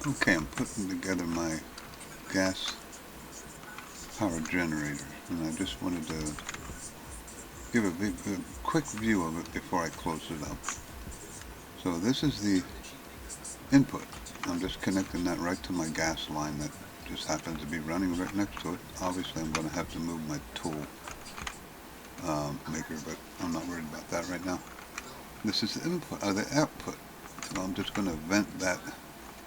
Okay, I'm putting together my gas power generator, and I just wanted to give a quick view of it before I close it up. So this is the input. I'm just connecting that right to my gas line that just happens to be running right next to it. Obviously I'm going to have to move my tool maker, but I'm not worried about that right now. This is the input, the output. So I'm just going to vent that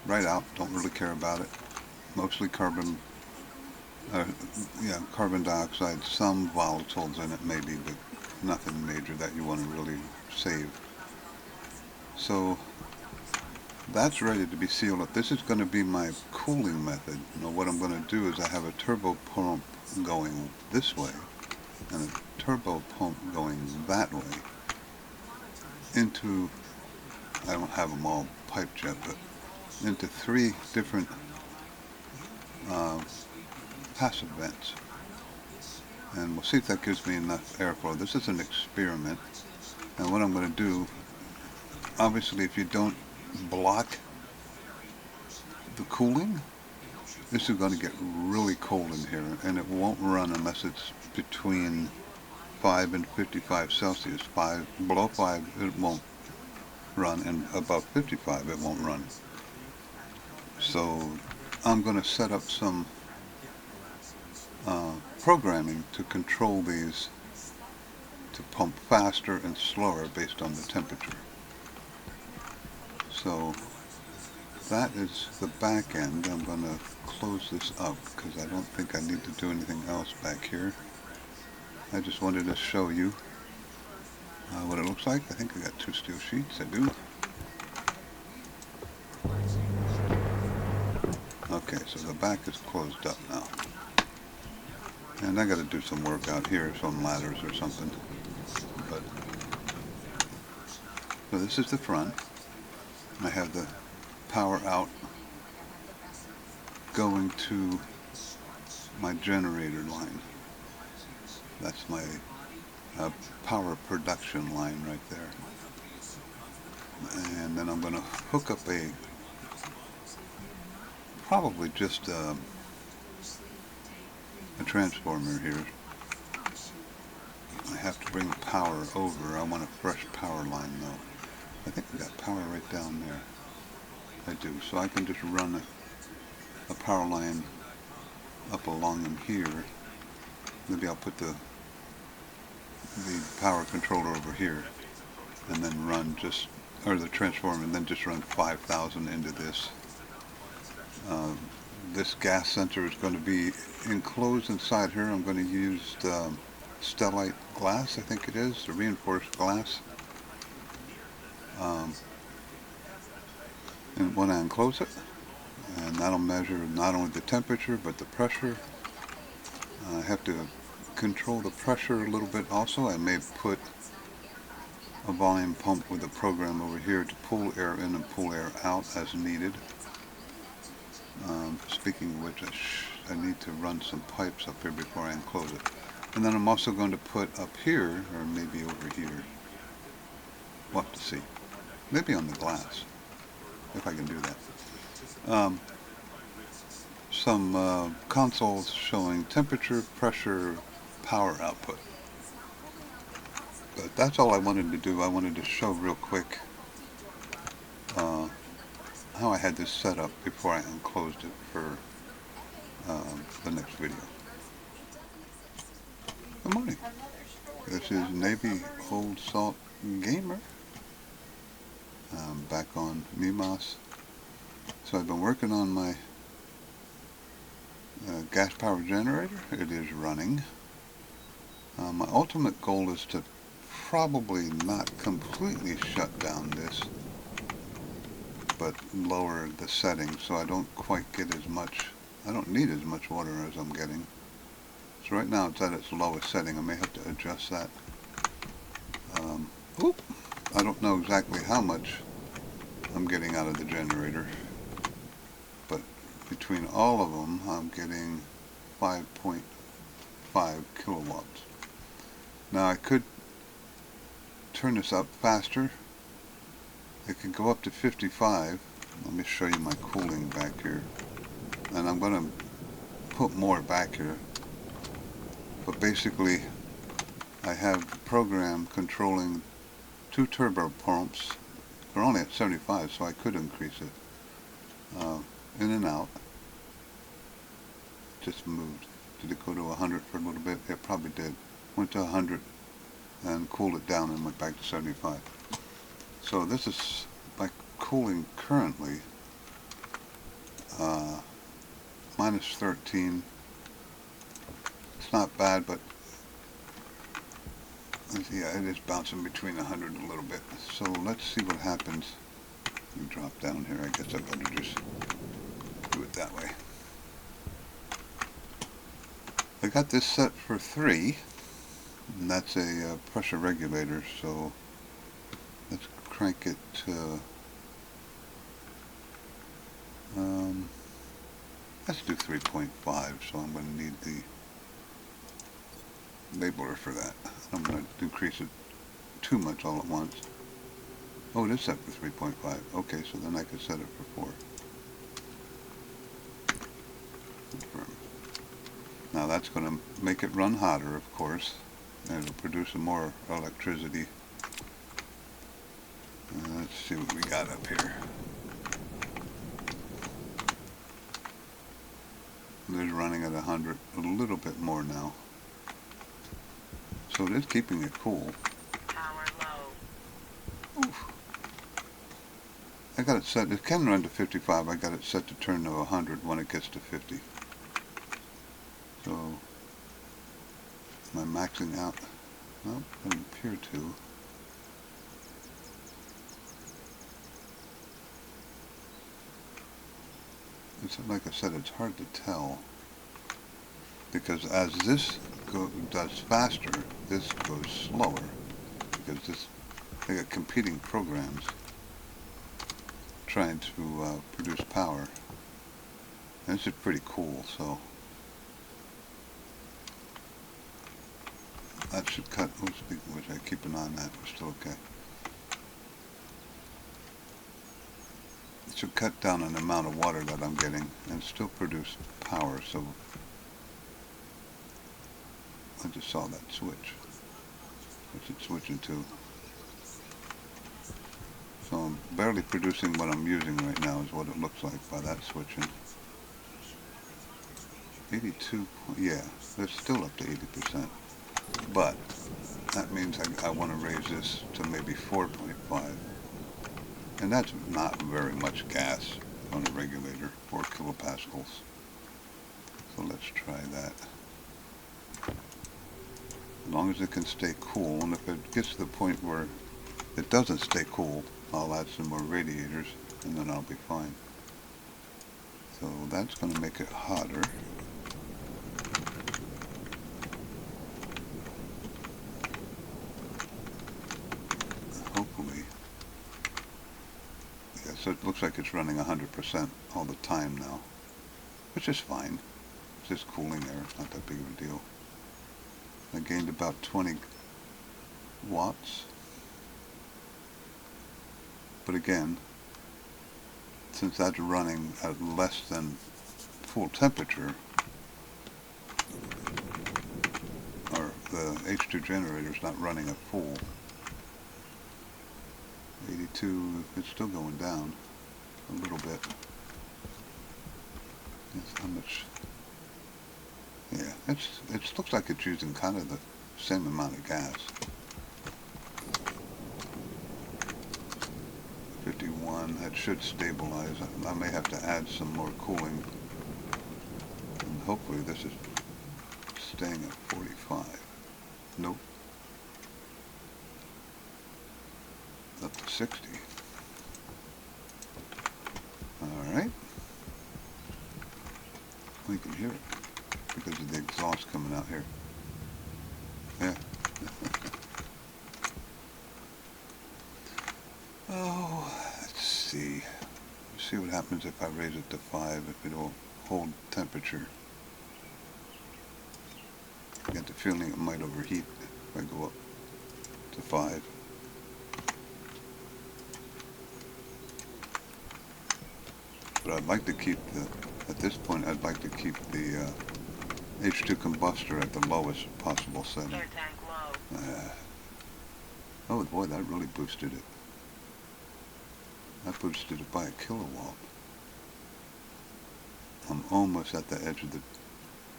right out. Don't really care about it. Mostly uh, carbon dioxide, some volatiles in it maybe, but nothing major that you want to really save. So that's ready to be sealed up. This is going to be my cooling method. Now what I'm going to do is I have a turbo pump going this way and a turbo pump going that way into, I don't have them all piped yet, but into three different uh, passive vents. And we'll see if that gives me enough airflow. This is an experiment. And what I'm going to do, obviously if you don't block the cooling, this is going to get really cold in here, and it won't run unless it's between 5 and 55 Celsius. Below 5 it won't run, and above 55 it won't run. So I'm going to set up some programming to control these to pump faster and slower based on the temperature. So that is the back end. I'm going to close this up because I don't think I need to do anything else back here. I just wanted to show you what it looks like. I think I got 2 steel sheets. I do. Okay, so the back is closed up now. And I got to do some work out here, some ladders or something. But so this is the front. I have the power out going to my generator line. That's my power production line right there. And then I'm going to hook up probably just a transformer here. I have to bring the power over. I want a fresh power line though. I think I got power right down there. I do. So I can just run a power line up along in here. Maybe I'll put the power controller over here and then run or the transformer, and then just run 5,000 into this. This gas sensor is going to be enclosed inside here. I'm going to use stellite glass, I think it is, the reinforced glass. And when I enclose it, and that'll measure not only the temperature but the pressure. I have to control the pressure a little bit also. I may put a volume pump with a program over here to pull air in and pull air out as needed. Speaking of which, I need to run some pipes up here before I enclose it. And then I'm also going to put up here, or maybe over here, we'll have to see, maybe on the glass, if I can do that. Some consoles showing temperature, pressure, power output. But that's all I wanted to do. I wanted to show real quick how I had this set up before I enclosed it for the next video. Good morning. This is Navy Old Salt Gamer. Back on Mimas. So I've been working on my gas power generator. It is running. My ultimate goal is to probably not completely shut down this, but lower the settings so I don't quite get as much, I don't need as much water as I'm getting. So right now it's at its lowest setting. I may have to adjust that. I don't know exactly how much I'm getting out of the generator, but between all of them I'm getting 5.5 kilowatts. Now I could turn this up faster. It can go up to 55, Let me show you my cooling back here. And I'm going to put more back here. But basically, I have the program controlling two turbo pumps. They're only at 75, so I could increase it. In and out. Just moved. Did it go to 100 for a little bit? It probably did. Went to 100 and cooled it down and went back to 75. So this is my cooling currently. Minus 13. It's not bad, but yeah, it is bouncing between 100 a little bit. So let's see what happens. Let me drop down here. I guess I better just do it that way. I got this set for 3, and that's a pressure regulator, so let's crank it to, let's do 3.5, so I'm going to need the labeler for that. I'm going to increase it too much all at once. Oh, it is set for 3.5. Okay, so then I could set it for 4. Confirm. Now that's going to make it run hotter, of course, and it'll produce some more electricity. Let's see what we got up here. It is running at 100, a little bit more now. So it is keeping it cool. Power low. Oof. I got it set, it can run to 55, I got it set to turn to 100 when it gets to 50. So, am I maxing out? Nope, doesn't appear to. It's like I said, it's hard to tell. Because as this does faster, this goes slower. Because they got competing programs trying to produce power. And this is pretty cool, so that should cut. Oh, speaking of which, I keep an eye on that. We're still okay. It should cut down on the amount of water that I'm getting and still produce power. So I just saw that switch. What's it switching to? So I'm barely producing what I'm using right now is what it looks like by that switching. 82, yeah, they're still up to 80%. But that means I want to raise this to maybe 4.5. And that's not very much gas on a regulator, 4 kilopascals. So let's try that. As long as it can stay cool, and if it gets to the point where it doesn't stay cool, I'll add some more radiators, and then I'll be fine. So that's going to make it hotter. Hopefully. Yeah, so it looks like it's running 100% all the time now, which is fine. It's just cooling air, it's not that big of a deal. I gained about 20 watts. But again, since that's running at less than full temperature, or the H2 generator is not running at full, 82, it's still going down a little bit. Yes, how much? Yeah, it looks like it's using kind of the same amount of gas. 51, that should stabilize. I may have to add some more cooling. And hopefully this is staying at 45. Nope. Up to 60. Alright. We can hear it because of the exhaust coming out here. Yeah. Oh, let's see. Let's see what happens if I raise it to 5, if it'll hold temperature. I get the feeling it might overheat if I go up to 5. But I'd like to keep at this point, I'd like to keep the H2 combustor at the lowest possible setting. Air tank low. Oh boy, that really boosted it. That boosted it by a kilowatt. I'm almost at the edge of the,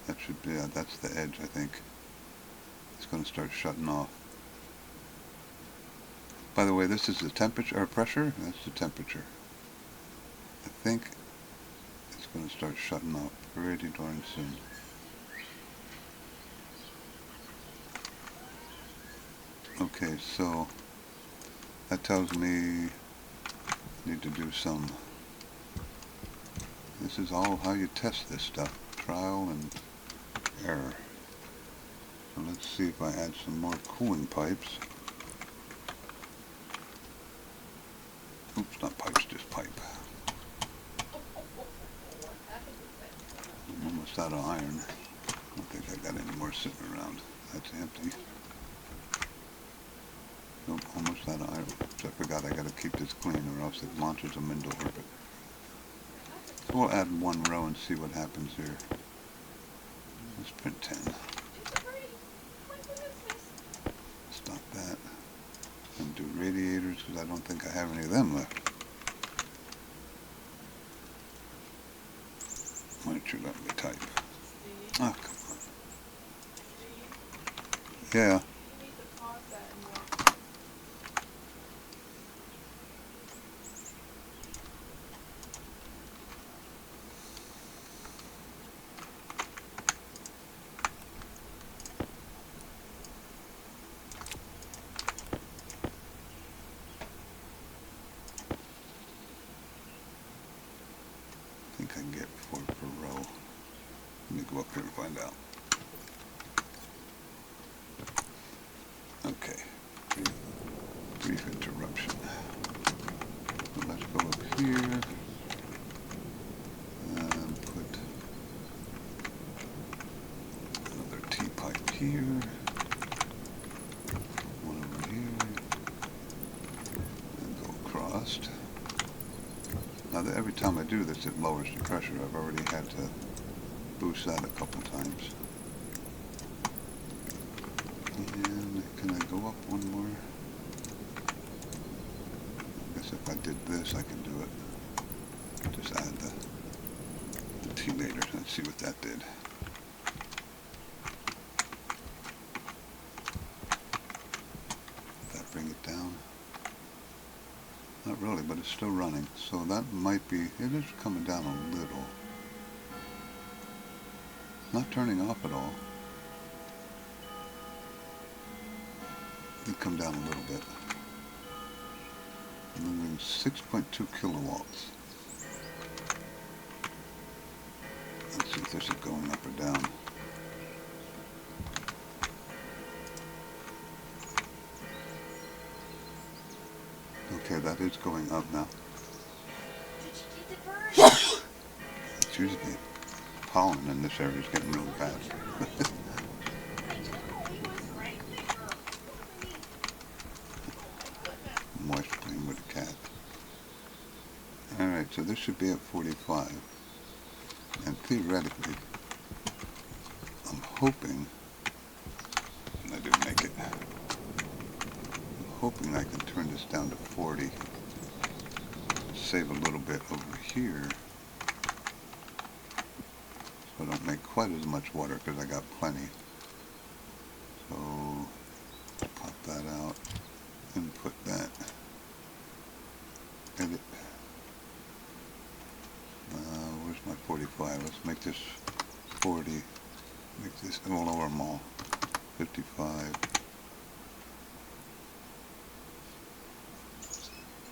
that should be, yeah, that's the edge, I think. It's going to start shutting off. By the way, this is the temperature, or pressure? That's the temperature. I think it's going to start shutting off pretty darn soon. Okay, so that tells me I need to do some, this is all how you test this stuff, trial and error. So let's see if I add some more cooling pipes. Oops, not pipes, just pipe. I'm almost out of iron. I don't think I got any more sitting around. That's empty. Nope, almost out of iron. So I forgot I got to keep this clean or else it launches them into orbit. So we'll add one row and see what happens here. Let's print 10. Stop that. And do radiators because I don't think I have any of them left. Why don't you let me type? Oh, come on. Yeah. I think I can get 4 per row. Let me go up here and find out. Okay. Brief interruption. So let's go up here and put another T-pipe here. One over here. And go across. Now, every time I do this, it lowers the pressure. I've already had to boost that a couple times. And can I go up one more? I guess if I did this, I can do it. Just add the T later. Let's see what that did. Did that bring it down? Not really, but it's still running. So that might be, it is coming down a little. Not turning off at all. Did come down a little bit. Moving 6.2 kilowatts. Let's see if this is going up or down. Okay, that is going up now. Excuse me. Pollen in this area is getting really bad. Moist playing with a cat. Alright, so this should be at 45. And theoretically, I'm hoping, and I didn't make it, I'm hoping I can turn this down to 40. Save a little bit over here. So I don't make quite as much water because I got plenty. So, pop that out. Input that. Edit. Where's my 45? Let's make this 40. Make this, we'll lower them all. 55.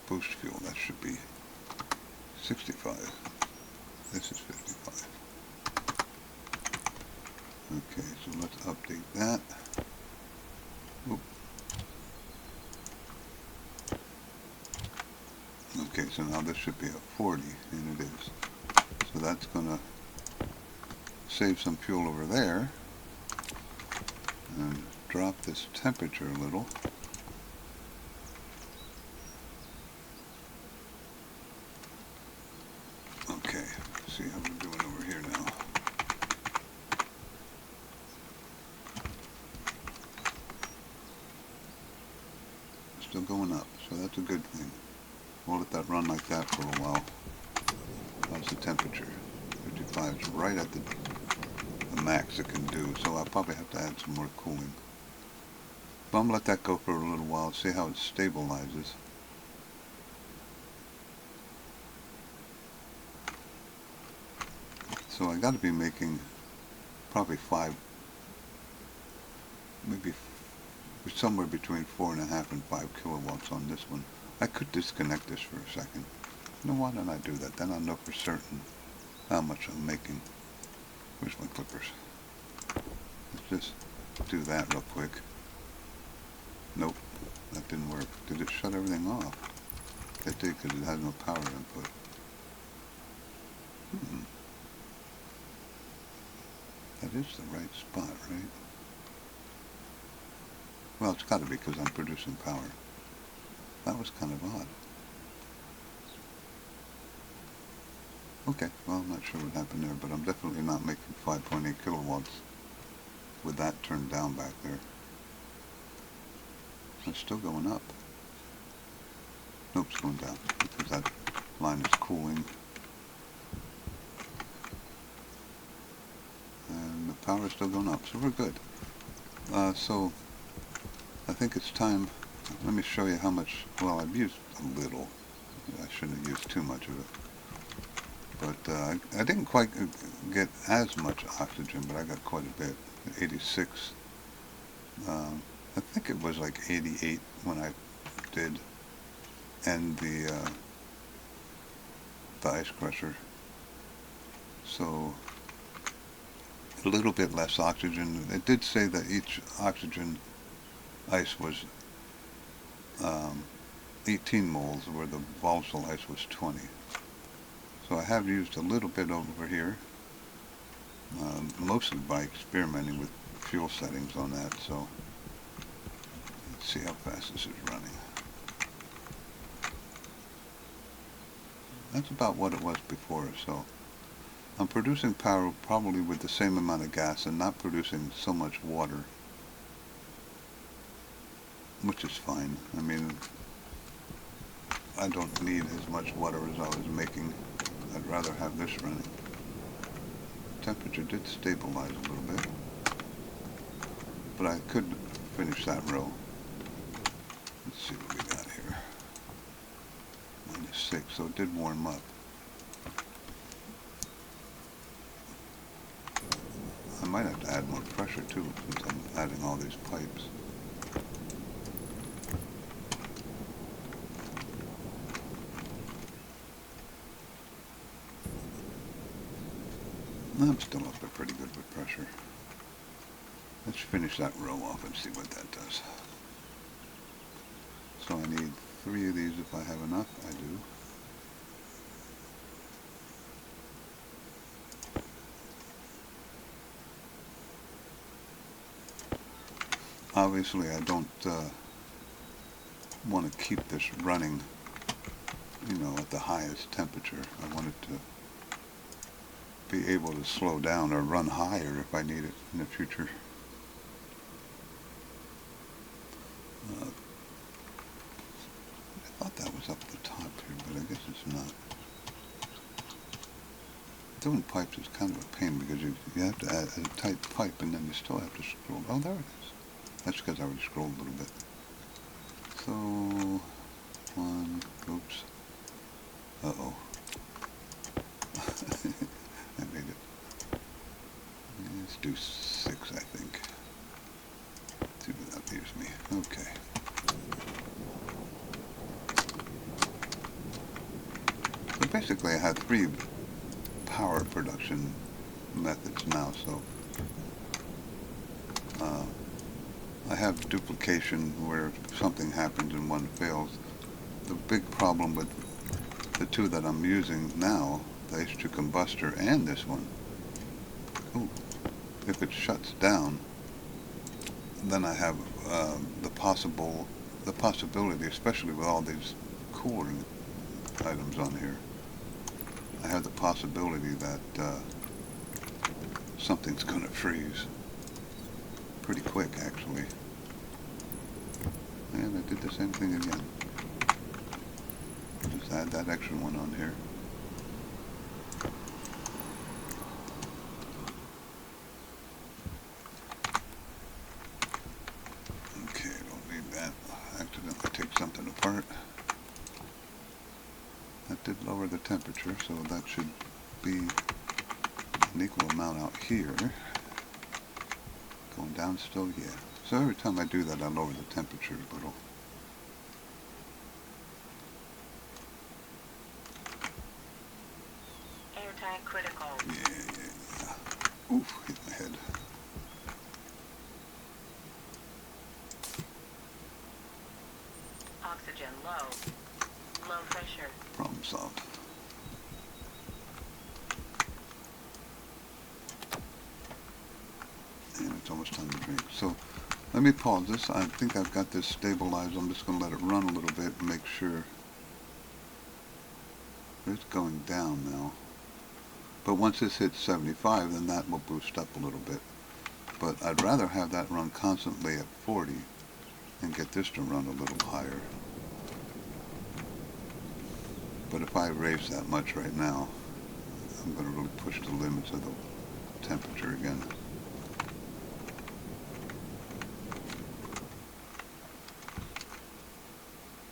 Boost fuel, that should be 65. This is 55. Okay, so let's update that. Oop. Okay, so now this should be a 40, and it is. So that's going to save some fuel over there and drop this temperature a little. Okay. see how we're doing over here now. Still going up, so that's a good thing. We'll let that run like that for a while. How's the temperature? 55 is right at the max it can do, so I'll probably have to add some more cooling. But I'm going to let that go for a little while, see how it stabilizes. So I got to be making probably maybe somewhere between 4.5 and 5 kilowatts on this one. I could disconnect this for a second. No, why don't I do that? Then I'll know for certain how much I'm making. Where's my clippers? Let's just do that real quick. Nope, that didn't work. Did it shut everything off? It did, because it has no power input. That is the right spot, right? Well, it's got to be because I'm producing power. That was kind of odd. Okay, well, I'm not sure what happened there, but I'm definitely not making 5.8 kilowatts with that turned down back there. It's still going up. Nope, it's going down because that line is cooling. And the power is still going up, so we're good. So I think it's time. Let me show you how much. Well, I've used a little. I shouldn't have used too much of it. But I didn't quite get as much oxygen, but I got quite a bit. 86. I think it was like 88 when I did end the ice crusher. So a little bit less oxygen. It did say that each oxygen ice was 18 moles, where the volatile ice was 20. So I have used a little bit over here, mostly by experimenting with fuel settings on that. So let's see how fast this is running. That's about what it was before, so I'm producing power probably with the same amount of gas and not producing so much water, which is fine. I mean, I don't need as much water as I was making. I'd rather have this running. Temperature did stabilize a little bit, but I could finish that row. Let's see what we got here. -6, so it did warm up. I might have to add more pressure too, since I'm adding all these pipes. I'm still up there pretty good with pressure. Let's finish that row off and see what that does. So I need 3 of these if I have enough. I do. Obviously I don't want to keep this running, you know, at the highest temperature. I want it to be able to slow down or run higher if I need it in the future. I thought that was up the top here, but I guess it's not. Doing pipes is kind of a pain because you have to add a tight pipe and then you still have to scroll. Oh, there it is. That's because I already scrolled a little bit. So, oops. Uh-oh. I made it. Let's do 6, I think. See what that leaves me. Okay. So basically I have 3 power production methods now, so I have duplication where if something happens and one fails. The big problem with the 2 that I'm using now, the H2 combustor and this one, if it shuts down, then I have the possibility, especially with all these cooling items on here, I have the possibility that something's going to freeze pretty quick, actually. And I did the same thing again. Just add that extra one on here. Okay, don't need that. I accidentally take something apart. That did lower the temperature, so that should be an equal amount out here. Going down still, yeah. So every time I do that, I lower the temperature a little. Airtime critical. Yeah. Oof, hit my head. Oxygen low. Low pressure. Problem solved. And it's almost time to drink. So let me pause this. I think I've got this stabilized. I'm just going to let it run a little bit and make sure it's going down now. But once this hits 75, then that will boost up a little bit. But I'd rather have that run constantly at 40 and get this to run a little higher. But if I raise that much right now, I'm going to really push the limits of the temperature again.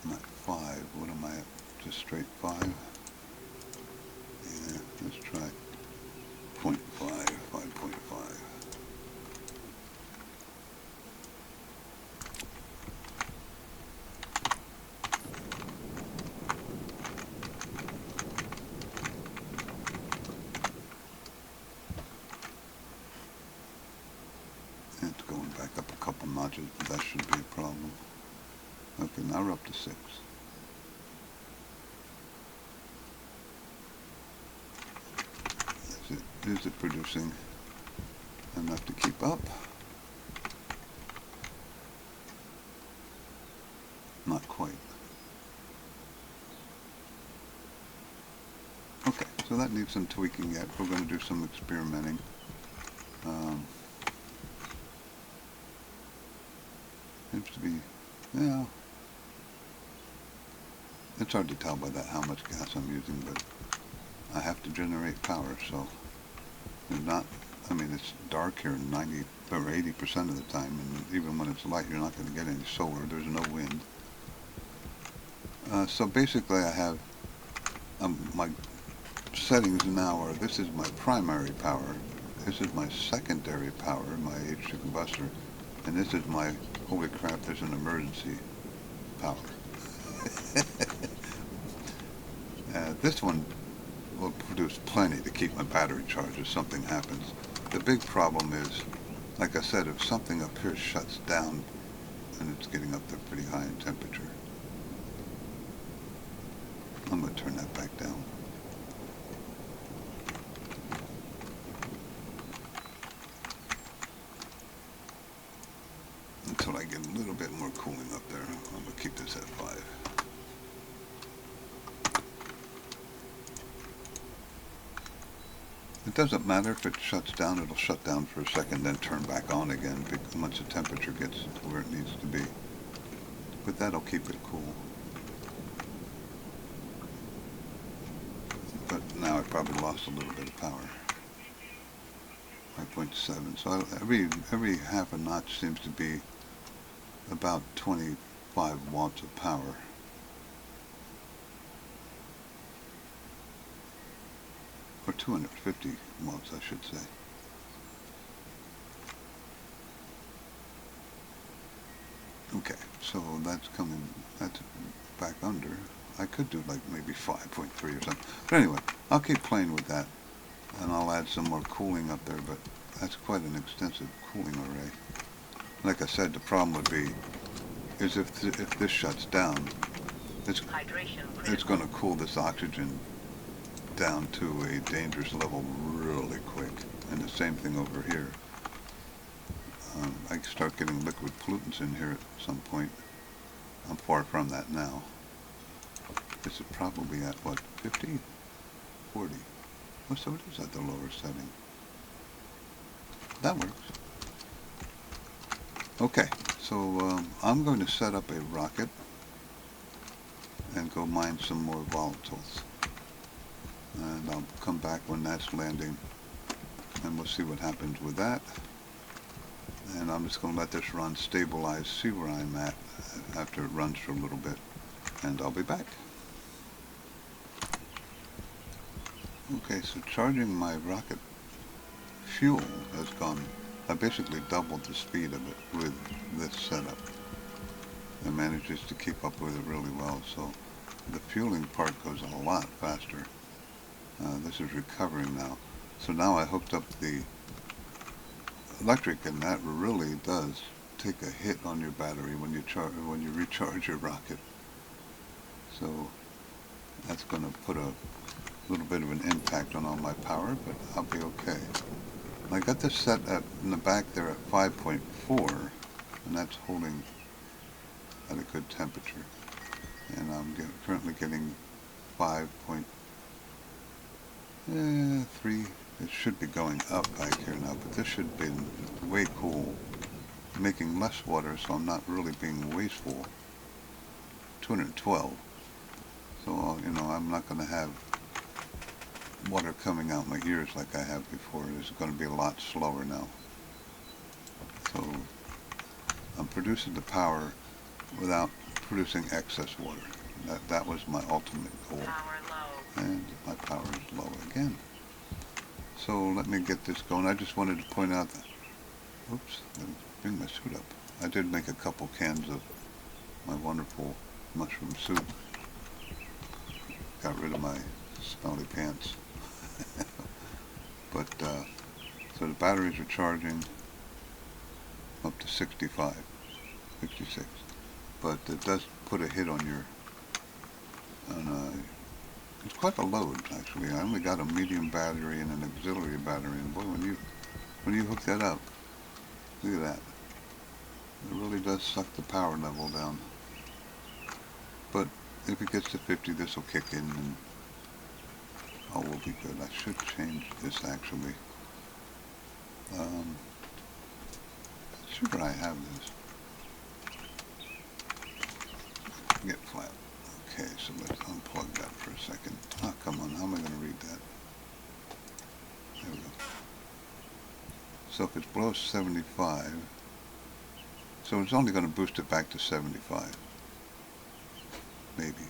I'm at 5. What am I at? Just straight 5? Yeah, let's try 0.5, 5.5. It's going back up a couple notches, but that shouldn't be a problem. Okay, now we're up to 6. Is it producing enough to keep up? Not quite. Okay, so that needs some tweaking yet. We're going to do some experimenting. Seems to be, yeah, it's hard to tell by that how much gas I'm using, but I have to generate power, so there's not, I mean, it's dark here 90 or 80% of the time, and even when it's light, you're not going to get any solar. There's no wind. So basically I have my settings now are, this is my primary power, this is my secondary power, my H2 combustor, and this is my, holy crap, there's an emergency power. This one will produce plenty to keep my battery charged if something happens. The big problem is, like I said, if something up here shuts down and it's getting up there pretty high in temperature. I'm going to turn that back down. Until I get a little bit more cooling up there. I'm going to keep this at 5. It doesn't matter if it shuts down, it'll shut down for a second, then turn back on again once the temperature gets to where it needs to be. But that'll keep it cool. But now I probably lost a little bit of power. 5.7. So every half a notch seems to be about 25 watts of power. Or 250 watts, I should say. Okay, so that's coming, that's back under. I could do like maybe 5.3 or something. But anyway, I'll keep playing with that, and I'll add some more cooling up there, but that's quite an extensive cooling array. Like I said, the problem would be, is if this shuts down, it's going to cool this oxygen down to a dangerous level really quick. And the same thing over here. I start getting liquid pollutants in here at some point. I'm far from that now. This is probably at what, 50? 40. Oh, so it is at the lower setting. That works. Okay, so I'm going to set up a rocket and go mine some more volatiles. And I'll come back when that's landing and we'll see what happens with that. And I'm just going to let this run, stabilize, see where I'm at after it runs for a little bit, and I'll be back. Okay, so charging my rocket fuel has gone, I basically doubled the speed of it with this setup. It manages to keep up with it really well, so the fueling part goes a lot faster. This is recovering now. So now I hooked up the electric, and that really does take a hit on your battery when you recharge your rocket. So that's going to put a little bit of an impact on all my power, but I'll be okay. I got this set at, in the back there at 5.4, and that's holding at a good temperature. And I'm currently getting 5.3. It should be going up back here now, but this should be way cool, making less water, so I'm not really being wasteful. 212. So, you know, I'm not going to have water coming out my ears like I have before. It's going to be a lot slower now. So I'm producing the power without producing excess water. That was my ultimate goal. Power low. And my power is low again. So let me get this going. I just wanted to point out that, oops, let me bring my suit up. I did make a couple cans of my wonderful mushroom soup. Got rid of my smelly pants. But, so the batteries are charging up to 65, 66. But it does put a hit on your, it's quite a load actually. I only got a medium battery and an auxiliary battery, and boy, when you hook that up, look at that. It really does suck the power level down. But if it gets to 50, this will kick in and all will be good. I should change this actually. Sure I have this. Get flat. Okay, so let's unplug that for a second. Ah, come on, how am I going to read that? There we go. So if it's below 75, so it's only going to boost it back to 75. Maybe.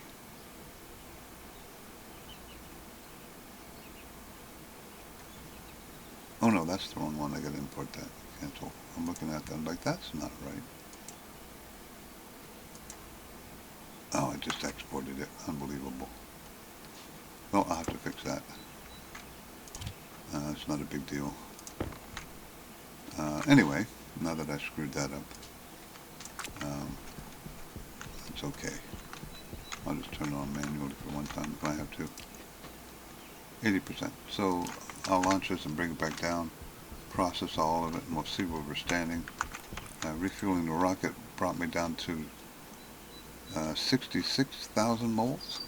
Oh no, that's the wrong one. I got to import that. Cancel. I'm looking at that. I'm like, that's not right. Oh, I just exported it. Unbelievable. Well, I'll have to fix that. It's not a big deal. Anyway, now that I screwed that up, it's okay. I'll just turn it on manually for one time if I have to. 80%. So I'll launch this and bring it back down, process all of it, and we'll see where we're standing. Refueling the rocket brought me down to 66,000 moles.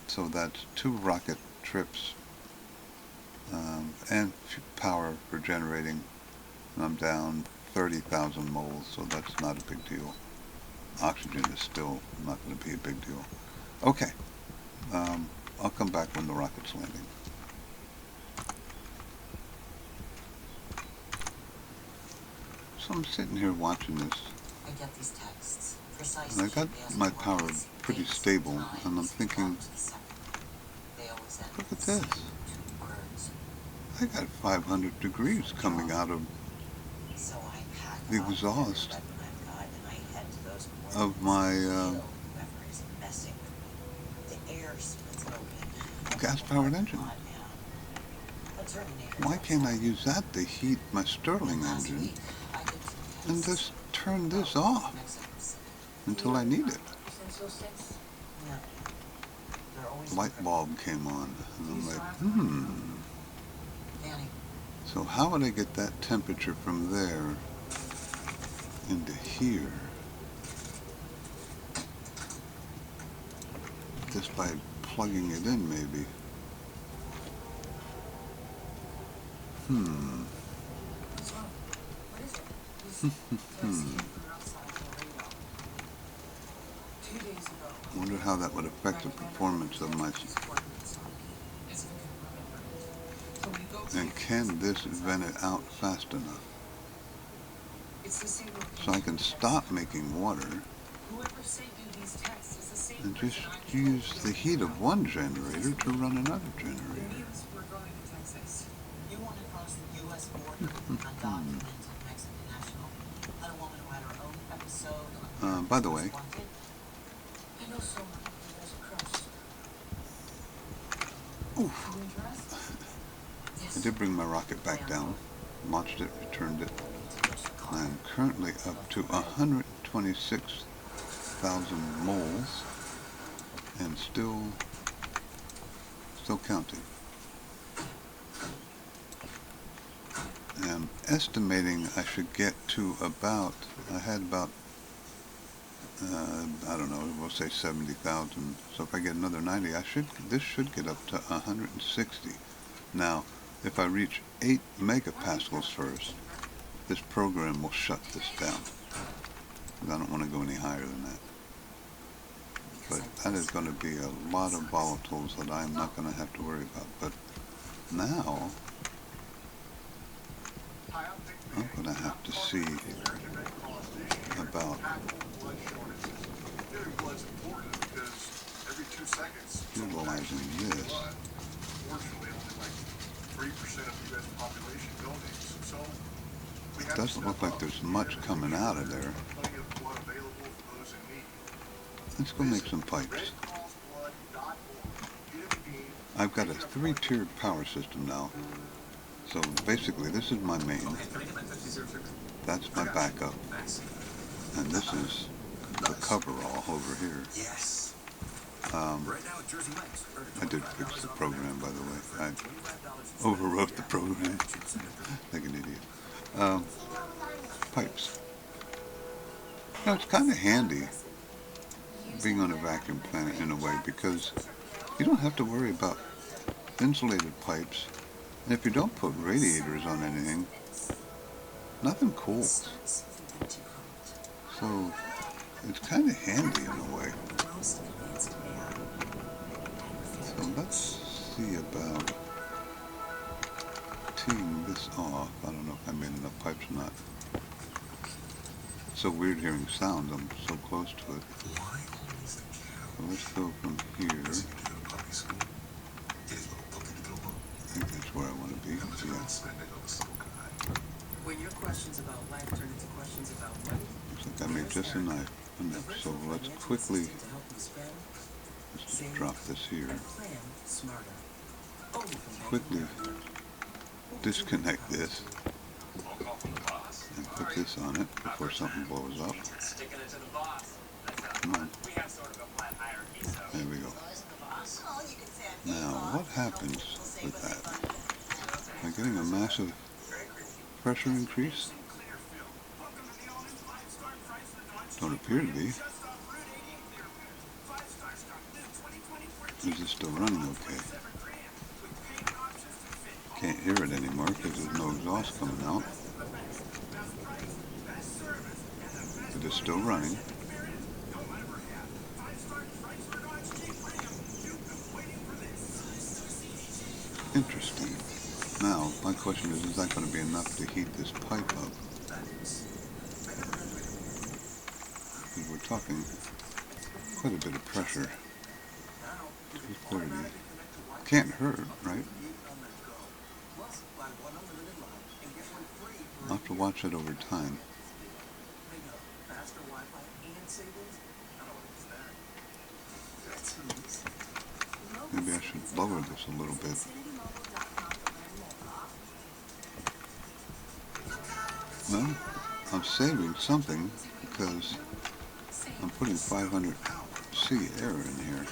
So that's 2 rocket trips and power for generating. And I'm down 30,000 moles, so that's not a big deal. Oxygen is still not going to be a big deal. Okay, I'll come back when the rocket's landing. So I'm sitting here watching this. I get these texts And I got my power pretty stable, and I'm thinking, look at this. I got 500 degrees coming out of the exhaust of my gas-powered engine. Why can't I use that to heat my Stirling engine and just turn this off until I need it? Light bulb came on, and I'm like, So how would I get that temperature from there into here? Just by plugging it in, maybe. Hmm. What's wrong? What is it? Outside the radio. 2 days ago. I wonder how that would affect the performance of my... And can this vent it out fast enough? So I can stop making water and just use the heat of one generator to run another generator. You want to cross the U.S. border with undocumented Mexican national? A woman who had her own episode on by the way, I know someone who has a crush. I did bring my rocket back down, launched it, returned it. I am currently up to 126,000 moles and still counting. I'm estimating I should get to about, I had about, I don't know, we'll say 70,000. So if I get another 90, this should get up to 160. Now, if I reach 8 megapascals first, this program will shut this down. I don't want to go any higher than that. But that is going to be a lot of volatiles that I'm not going to have to worry about. But now, I'm going to have to see about utilizing this. It doesn't look like there's much coming out of there. Let's go make some pipes. I've got a 3-tiered power system now. So basically this is my main. That's my backup. And this is the coverall over here. I did fix the program, by the way. I overwrote the program. Like an idiot. Pipes. Now it's kind of handy being on a vacuum plant in a way, because you don't have to worry about insulated pipes, and if you don't put radiators on anything, nothing cools. So it's kind of handy in a way. So let's see about teeing this off. I don't know if I made enough pipes or not. It's so weird hearing sound. I'm so close to it. So let's go from here. I think that's where I want to be. Yeah. When your questions about life turn into questions about money, looks like I made just enough. So let's quickly just drop this here. Quickly disconnect this and put this on it before something blows up. Come on. There we go. Now, what happens with that? Am I getting a massive pressure increase? Don't appear to be. Is it still running okay? Can't hear it anymore because there's no exhaust coming out. It is still running. Interesting. Now, my question is that going to be enough to heat this pipe up? Because we're talking quite a bit of pressure. 230. Can't hurt, right? I'll have to watch it over time. Maybe I should lower this a little bit. Well, I'm saving something because I'm putting 500 C air in here.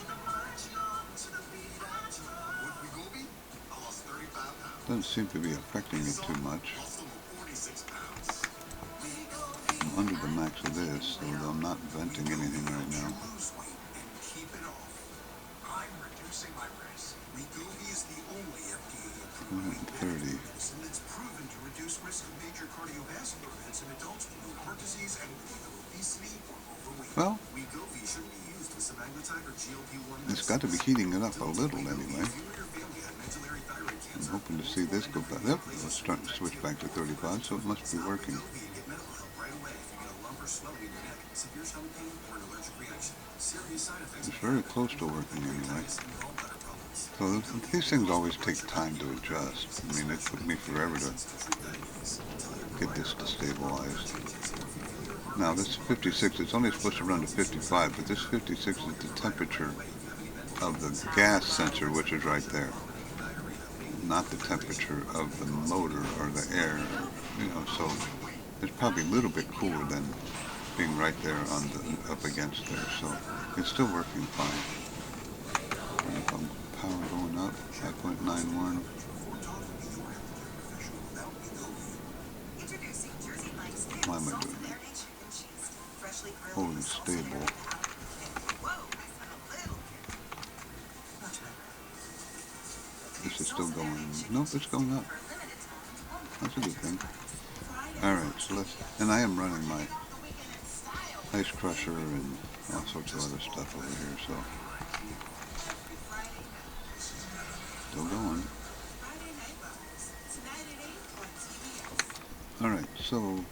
Doesn't seem to be affecting it too much. I'm under the max of this, so I'm not venting anything right now. 130. 230. It's proven to reduce risk of major cardiovascular events in adults with heart disease and either obesity or overweight. Well, Wegovy should be used with semaglutide or GLP-1 it's got to be heating it up a little anyway. If you or your family had medullary thyroid I'm cancer, hoping to see this go back. Yep, it's starting to switch back to 35, so it must be working. Wegovy and get medical help right away if you get a lump or swelling in your neck, severe stomach pain, or an allergic reaction. Serious side effects. It's very close to working anyway. and gallbladder problems. So these things always take time to adjust. I mean, it took me forever to get this to stabilize. Now this 56, it's only supposed to run to 55, but this 56 is the temperature of the gas sensor, which is right there, not the temperature of the motor or the air, you know, so it's probably a little bit cooler than being right there on the, up against there, so it's still working fine. And if I'm power going up, 5.91. Why am I doing that? Holding stable. This is still going. Nope, it's going up. That's a good thing. Alright, so let's, and I am running my ice crusher and all sorts of other stuff over here, so still going. Alright, so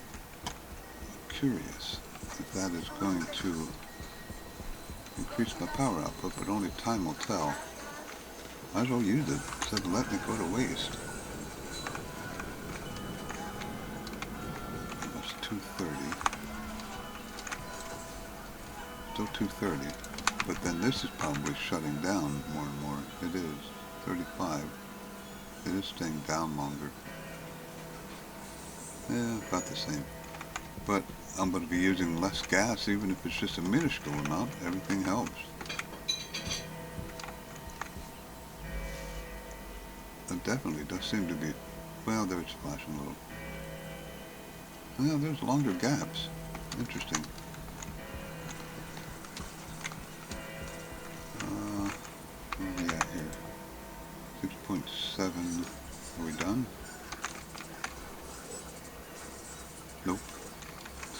curious if that is going to increase my power output, but only time will tell. Might as well use it instead of letting it go to waste. That's 230. Still 230. But then this is probably shutting down more and more. It is. 35. It is staying down longer. Yeah, about the same. But I'm going to be using less gas, even if it's just a minuscule amount. Everything helps. It definitely does seem to be, well, there's flashing a little. Yeah, there's longer gaps. Interesting. Where are we at here? 6.7. Are we done? Nope.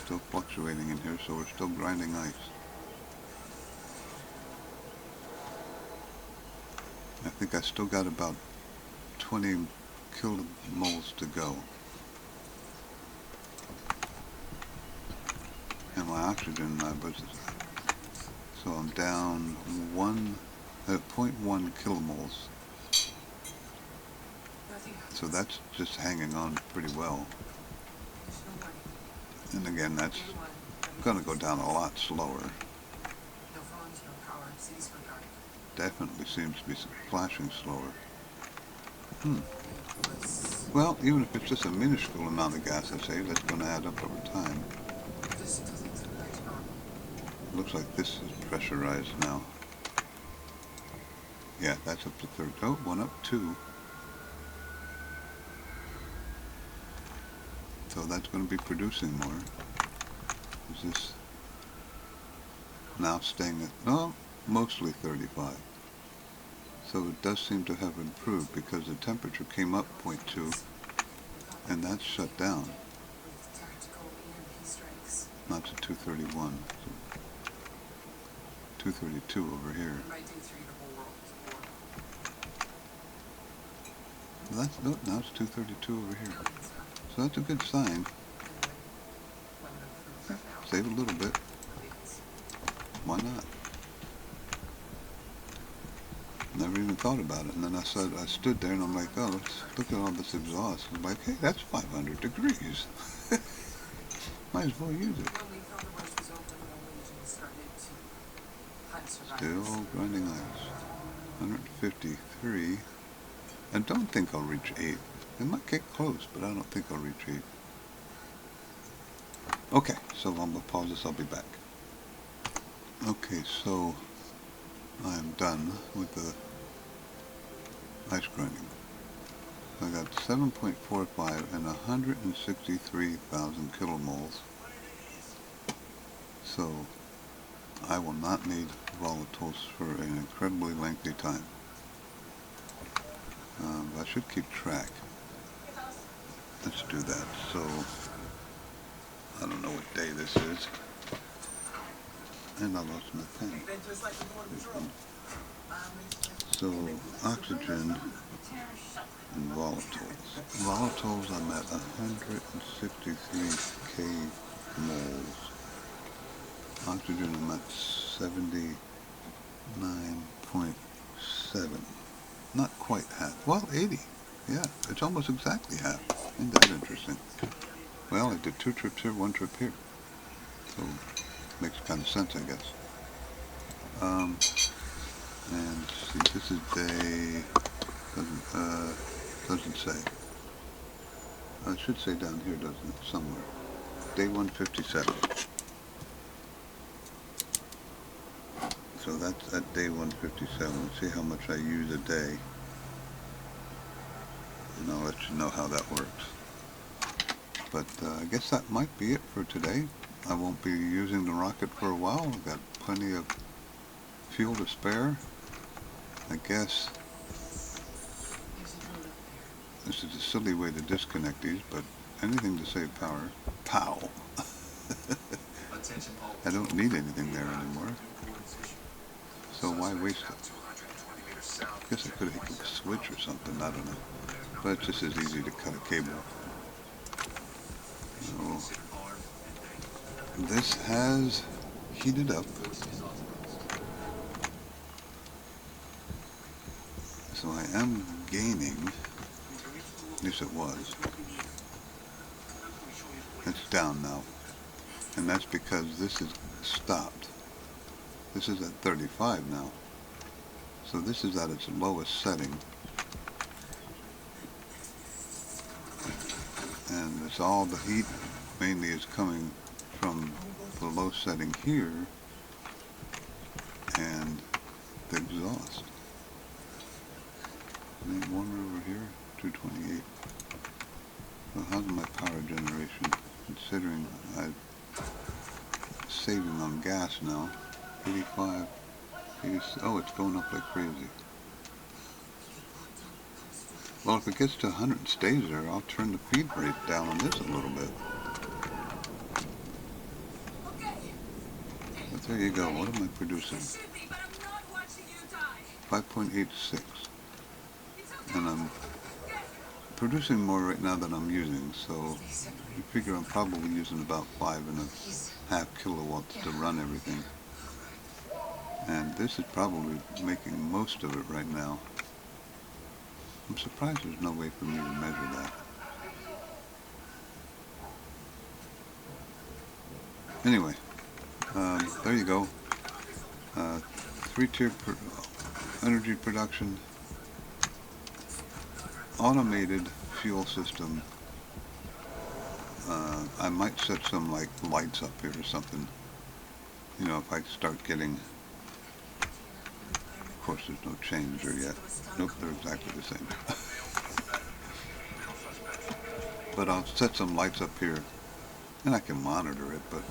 Still fluctuating in here, so we're still grinding ice. I think I still got about 20 kmols to go. And my oxygen was, so I'm down 0.1 kmols. So that's just hanging on pretty well. And again, that's going to go down a lot slower. Definitely seems to be flashing slower. Well, even if it's just a minuscule amount of gas I save, that's going to add up over time. Looks like this is pressurized now. Yeah, that's up to 30. Oh, one up, 2. So that's going to be producing more. Is this now staying at, no, mostly 35. So it does seem to have improved because the temperature came up 0.2 and that's shut down. Not to 231. So 232 over here. Well, that's, no, now it's 232 over here. So that's a good sign. Save a little bit. Why not? Never even thought about it. And then I stood there and I'm like, oh, let's look at all this exhaust. I'm like, hey, that's 500 degrees. Might as well use it. Still grinding ice. 153. I don't think I'll reach 8. It might get close, but I don't think I'll reach 8. Okay, so I'm going to pause this. I'll be back. Okay, so I'm done with the ice grinding. I got 7.45 and 163,000 kmols. So I will not need volatiles for an incredibly lengthy time. I should keep track. let's do that. So, I don't know what day this is. And I lost my pen. So, oxygen and volatiles. Volatiles, I'm at 163 kmols. Oxygen, I'm at 79.7. Not quite half. Well, 80. Yeah, it's almost exactly half. Isn't that interesting? Well, I did 2 trips here, 1 trip here. So, makes kind of sense, I guess. And see, this is day, doesn't say. It should say down here, doesn't it? Somewhere. Day 157. So that's at day 157. Let's see how much I use a day. And I'll let you know how that works. But I guess that might be it for today. I won't be using the rocket for a while. I've got plenty of fuel to spare. I guess this is a silly way to disconnect these, but anything to save power. Pow! I don't need anything there anymore. So why waste it? I guess I could have hit a switch or something, I don't know. But it's just as easy to cut a cable. So this has heated up. So I am gaining, at least it was. It's down now. And that's because this is stopped. This is at 35 now. So this is at its lowest setting. And it's all the heat mainly is coming from the low setting here and the exhaust. Any warmer over here? 228. Well, how's my power generation? Considering I'm saving on gas now. 85. 80, oh, it's going up like crazy. Well, if it gets to 100 and stays there, I'll turn the feed rate down on this a little bit. But there you go. What am I producing? 5.86. And I'm producing more right now than I'm using, so you figure I'm probably using about 5.5 kilowatts to run everything. And this is probably making most of it right now. I'm surprised there's no way for me to measure that. Anyway, there you go. 3-tier energy production, automated fuel system. I might set some like lights up here or something. You know, if I start getting. Of course, there's no change there yet. Nope, they're exactly the same. But I'll set some lights up here, and I can monitor it, but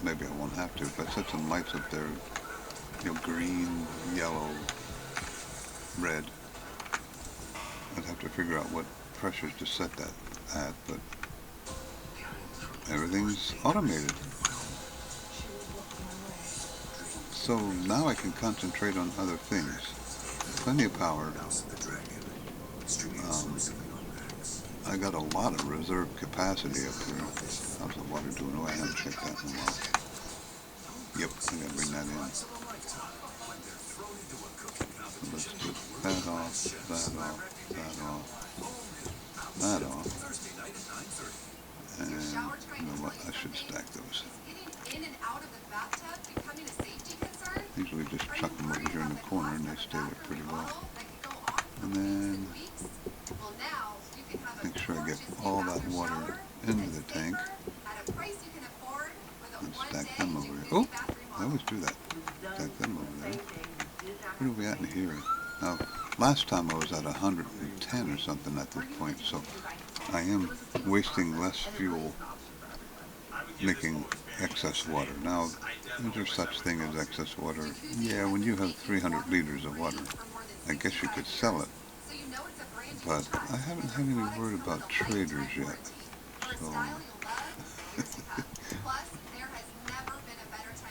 maybe I won't have to. If I set some lights up there, you know, green, yellow, red, I'd have to figure out what pressures to set that at, but everything's automated. So now I can concentrate on other things. Plenty of power. I got a lot of reserve capacity up here. How's the water doing? Oh, I haven't checked that in a while. Yep, I gotta bring that in. So let's do that off, that off, that off, that off. And you know what? I should stack those. Usually just chuck them over here in the corner and they stay there pretty well. And then make sure I get all that water into the tank and stack them over here. Oh, I always do that. Stack them over there. Where are we at in here? Now, last time I was at 110 or something at this point, so I am wasting less fuel making excess water. Now, is there such thing as excess water? Yeah, when you have 300 liters of water, I guess you could sell it. but I haven't had any word about traders yet. So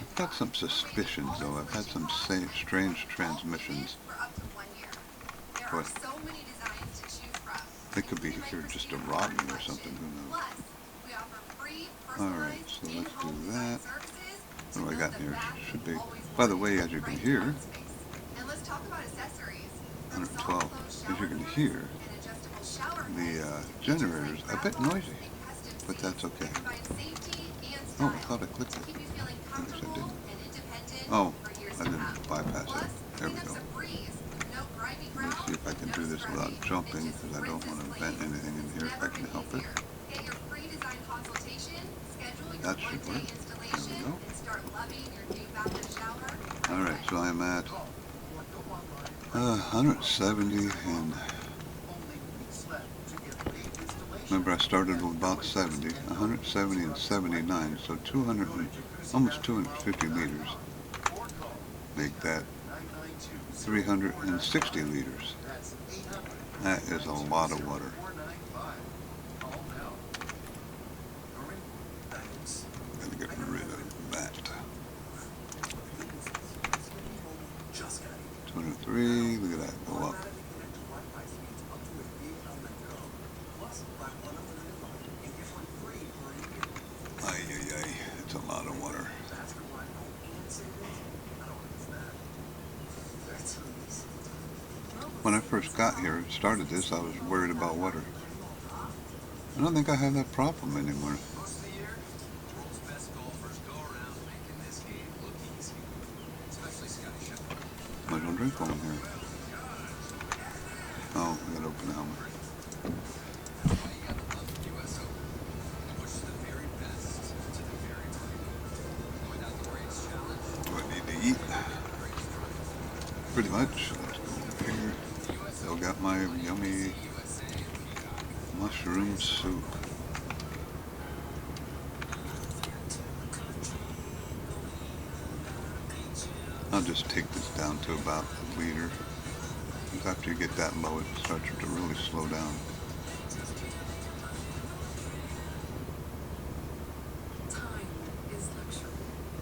I've got some suspicions, though. I've had some strange transmissions, but they could be here just to rob me or something. Who knows? All right, so let's do that. What do I got in here? Should be. By the way, as you can hear, 112. As you can hear, the generator's a bit noisy, but that's okay. Oh, I thought I clicked it. I guess I didn't. Oh, I didn't bypass it. There we go. Let me see if I can do this without jumping, because I don't want to vent anything in here if I can help it. That should work. There we go. Alright, so I'm at 170, and remember I started with about 70, 170 and 79, so 200, almost 250 liters. Make that 360 liters. That is a lot of water. Gotta get rid of that. 203, look at that, go up. Ay, it's a lot of water. When I first got here, started this, I was worried about water. I don't think I have that problem anymore. I don't drink one here. Oh, I gotta open the helmet. Do I need to eat? Pretty much. Let's go over here. Still got my yummy mushroom soup. I'll just take this down to about a liter. Because after you get that low, it starts to really slow down.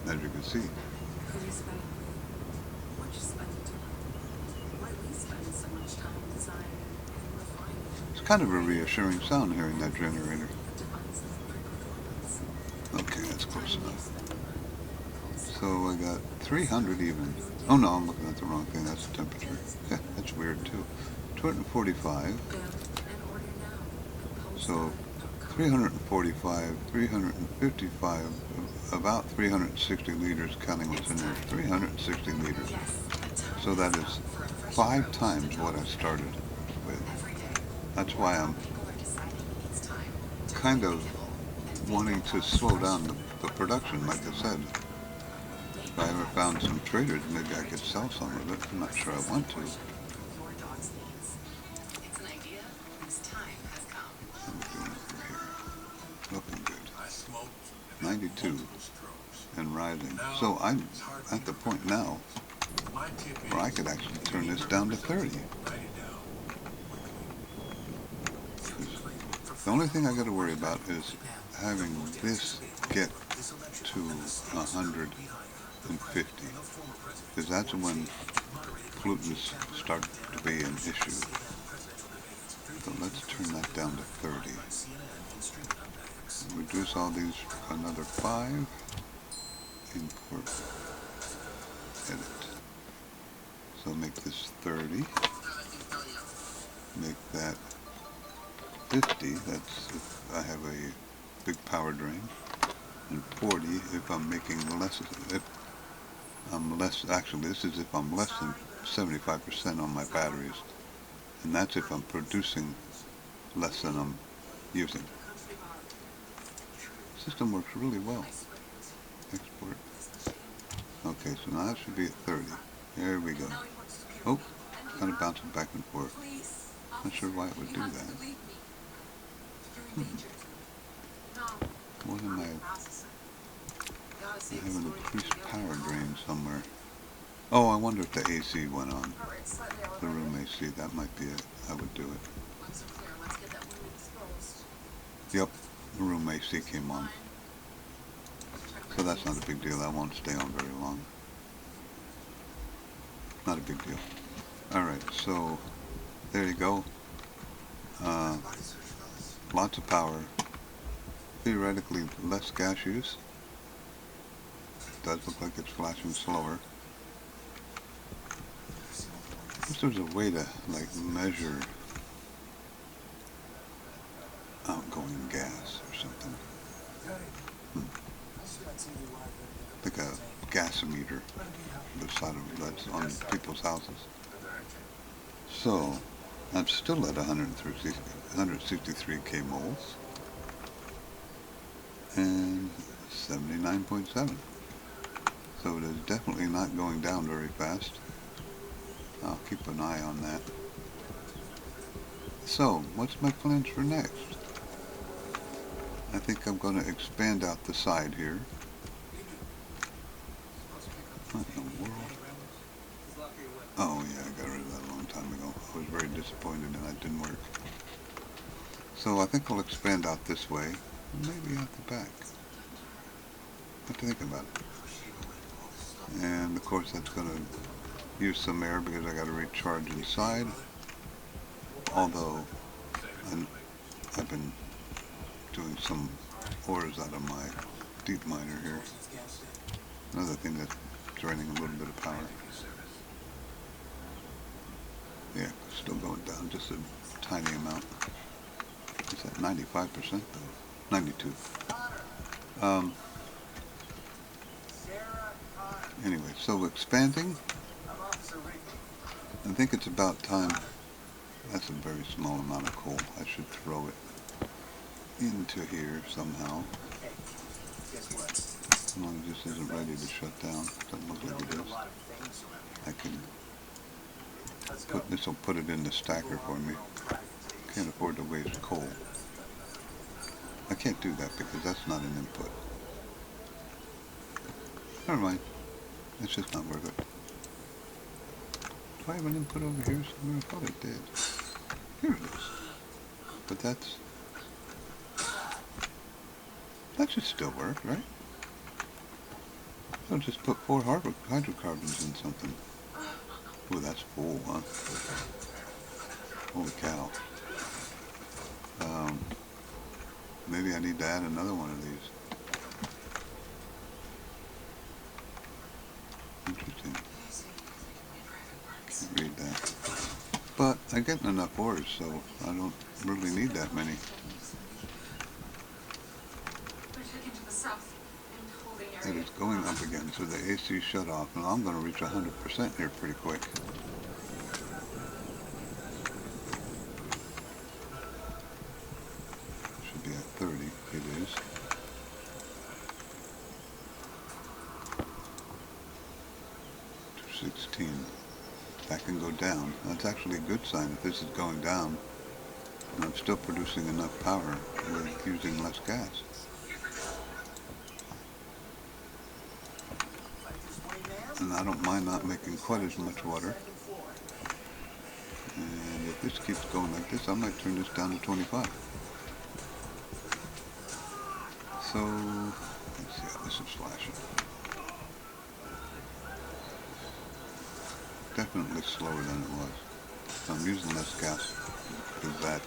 As you can see. It's kind of a reassuring sound hearing that generator. Okay, that's close enough. So I got 300 even. Oh no, I'm looking at the wrong thing. That's the temperature. Yeah, that's weird too. 245. So 345, 355, about 360 liters, counting what's in there. 360 liters. So that is 5 times what I started with. That's why I'm kind of wanting to slow down the production, like I said. If I ever found some traders, maybe I could sell some of it. I'm not sure I want to. How are we doing over here? Looking good. 92 and rising. So I'm at the point now where I could actually turn this down to 30. The only thing I got to worry about is having this get to 150, because that's when pollutants start to be an issue. So let's turn that down to 30. Reduce all these another 5. Import. Edit. So make this 30. Make that 50. That's if I have a big power drain. And 40 if I'm making less. If I'm less. Actually, this is if I'm less than 75% on my batteries, and that's if I'm producing less than I'm using. The system works really well. Export. Okay, so now that should be at 30. There we go. Oh, kind of bouncing back and forth. Not sure why it would do that. What am I have an increased power drain somewhere. Oh, I wonder if the AC went on. The room AC, that might be it. I would do it. lungs are clear. Let's get that wound exposed. Yep, the room AC came on. So that's not a big deal. That won't stay on very long. Not a big deal. Alright, so there you go. Lots of power. Theoretically less gas use. Does look like it's flashing slower. I wish there was a way to like measure outgoing gas or something. Like a gasometer beside of that's on people's houses. So I'm still at 163 kmols and 79.7. So it is definitely not going down very fast. I'll keep an eye on that. So what's my plans for next? I think I'm going to expand out the side here. What in the world? Oh yeah, I got rid of that a long time ago. I was very disappointed and that didn't work. So I think I'll expand out this way, maybe out the back. Have to think about it. And of course that's going to use some air because I got to recharge inside. Although I've been doing some ores out of my deep miner here. Another thing that's draining a little bit of power. Yeah, still going down just a tiny amount. It's at 95% though. 92. Anyway, so expanding. I think it's about time. That's a very small amount of coal. I should throw it into here somehow. As long as this isn't ready to shut down. Doesn't look like it is. I can put this will put it in the stacker for me. Can't afford to waste coal. I can't do that because that's not an input. Never mind. It's just not worth it. Do I have an input over here somewhere? I thought I did. Here it is. But that should still work, right? I'll just put 4 hydrocarbons in something. Oh, that's full, huh? Holy cow. Maybe I need to add another one of these. Interesting. Can't read that. But I'm getting enough ores, so I don't really need that many. It is going up again, so the AC shut off, and I'm going to reach 100% here pretty quick. Should be at 30, it is. To 16. That can go down. That's actually a good sign if this is going down, and I'm still producing enough power with using less gas. And I don't mind not making quite as much water. And if this keeps going like this, I might turn this down to 25. So, let's see how this is flashing. Definitely slower than it was. So I'm using less gas because that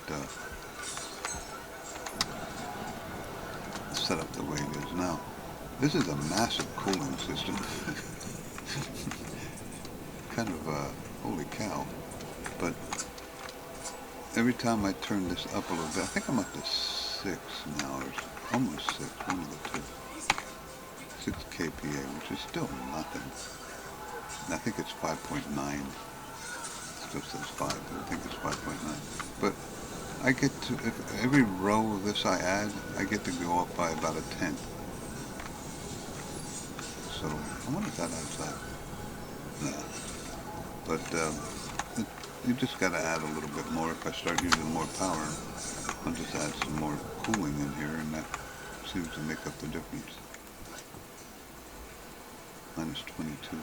set up the way it is now. This is a massive cooling system. Kind of holy cow. But every time I turn this up a little bit, I think I'm up to 6 now, or almost 6, one of the two. 6 kPa, which is still nothing. I think it's 5.9. It still says 5, but I think it's 5.9. But I get to, if every row of this I add, I get to go up by about 1/10. So I wonder if that adds up. No. But you just got to add a little bit more. If I start using more power, I'll just add some more cooling in here, and that seems to make up the difference. Minus 22.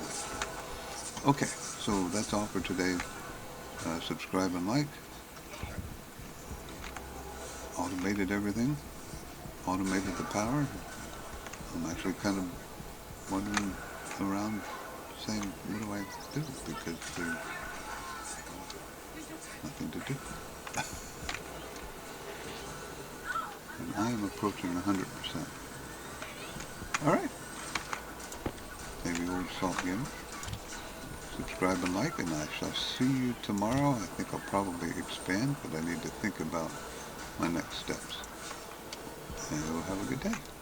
Okay, so that's all for today. Subscribe and like, automated everything, automated the power. I'm actually kind of wandering around saying, what do I do? Because there's nothing to do. And I am approaching 100%. Alright. Maybe old salt gamer. Subscribe and like, and I shall see you tomorrow. I think I'll probably expand, but I need to think about my next steps. And we'll have a good day.